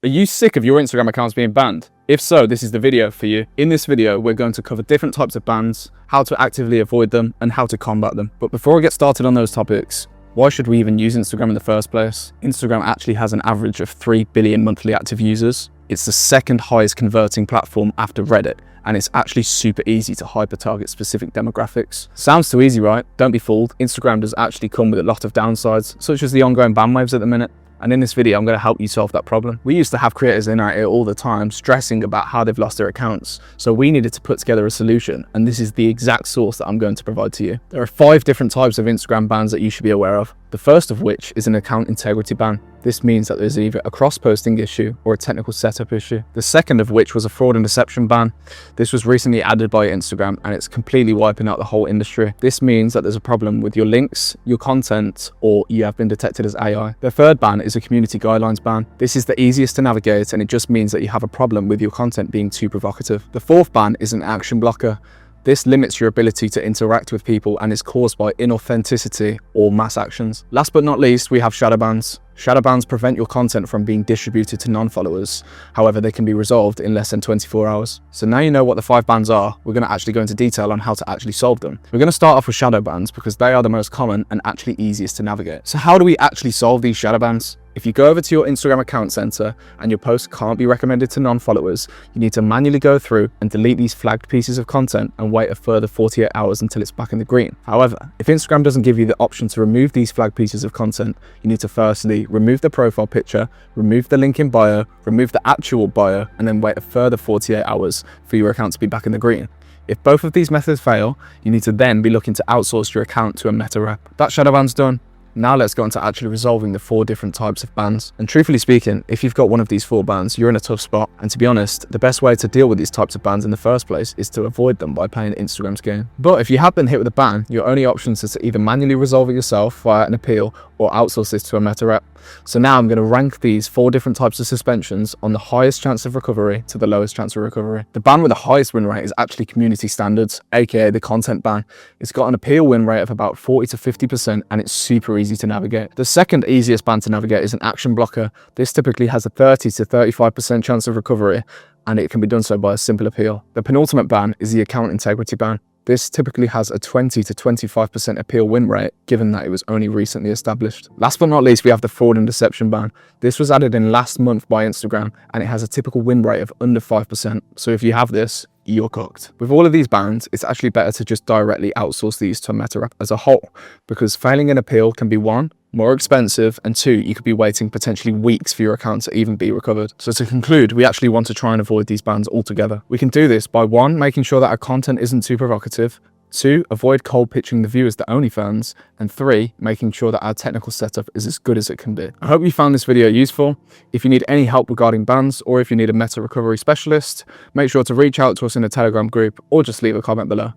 Are you sick of your Instagram accounts being banned? If so, this is the video for you. In this video, we're going to cover different types of bans, how to actively avoid them, and how to combat them. But before we get started on those topics, why should we even use Instagram in the first place? Instagram actually has an average of 3 billion monthly active users. It's the second highest converting platform after Reddit, and it's actually super easy to hyper-target specific demographics. Sounds too easy, right? Don't be fooled. Instagram does actually come with a lot of downsides, such as the ongoing ban waves at the minute. And in this video, I'm going to help you solve that problem. We used to have creators in our ear all the time stressing about how they've lost their accounts. So we needed to put together a solution, and this is the exact source that I'm going to provide to you. There are 5 different types of Instagram bans that you should be aware of. The first of which is an account integrity ban. This means that there's either a cross-posting issue or a technical setup issue. The second of which was a fraud and deception ban. This was recently added by Instagram, and it's completely wiping out the whole industry. This means that there's a problem with your links, your content, or you have been detected as AI. The third ban is a community guidelines ban. This is the easiest to navigate, and it just means that you have a problem with your content being too provocative. The fourth ban is an action blocker. This limits your ability to interact with people and is caused by inauthenticity or mass actions. Last but not least, we have shadow bans. Shadow bans prevent your content from being distributed to non-followers. However, they can be resolved in less than 24 hours. So now you know what the 5 bans are, we're going to actually go into detail on how to actually solve them. We're going to start off with shadow bans because they are the most common and actually easiest to navigate. So how do we actually solve these shadow bans? If you go over to your Instagram account center and your post can't be recommended to non-followers, you need to manually go through and delete these flagged pieces of content and wait a further 48 hours until it's back in the green. However, if Instagram doesn't give you the option to remove these flagged pieces of content, you need to firstly remove the profile picture, remove the link in bio, remove the actual bio, and then wait a further 48 hours for your account to be back in the green. If both of these methods fail, you need to then be looking to outsource your account to a meta rep. That shadow ban's done. Now let's go into actually resolving the 4 different types of bans. And truthfully speaking, if you've got one of these 4 bans, you're in a tough spot. And to be honest, the best way to deal with these types of bans in the first place is to avoid them by playing Instagram's game. But if you have been hit with a ban, your only options is to either manually resolve it yourself via an appeal or outsource this to a meta rep. So now I'm going to rank these 4 different types of suspensions on the highest chance of recovery to the lowest chance of recovery. The ban with the highest win rate is actually community standards, aka the content ban. It's got an appeal win rate of about 40 to 50% and it's super easy to navigate. The second easiest ban to navigate is an action blocker. This typically has a 30 to 35% chance of recovery and it can be done so by a simple appeal. The penultimate ban is the account integrity ban. This typically has a 20 to 25% appeal win rate, given that it was only recently established. Last but not least, we have the fraud and deception ban. This was added in last month by Instagram, and it has a typical win rate of under 5%. So if you have this, you're cooked. With all of these bans, it's actually better to just directly outsource these to a meta rep as a whole, because failing an appeal can be 1, more expensive, and 2, you could be waiting potentially weeks for your account to even be recovered. So to conclude, we actually want to try and avoid these bans altogether. We can do this by 1, making sure that our content isn't too provocative, 2, avoid cold pitching the viewers to OnlyFans, and 3, making sure that our technical setup is as good as it can be. I hope you found this video useful. If you need any help regarding bans, or if you need a meta recovery specialist, make sure to reach out to us in the Telegram group or just leave a comment below.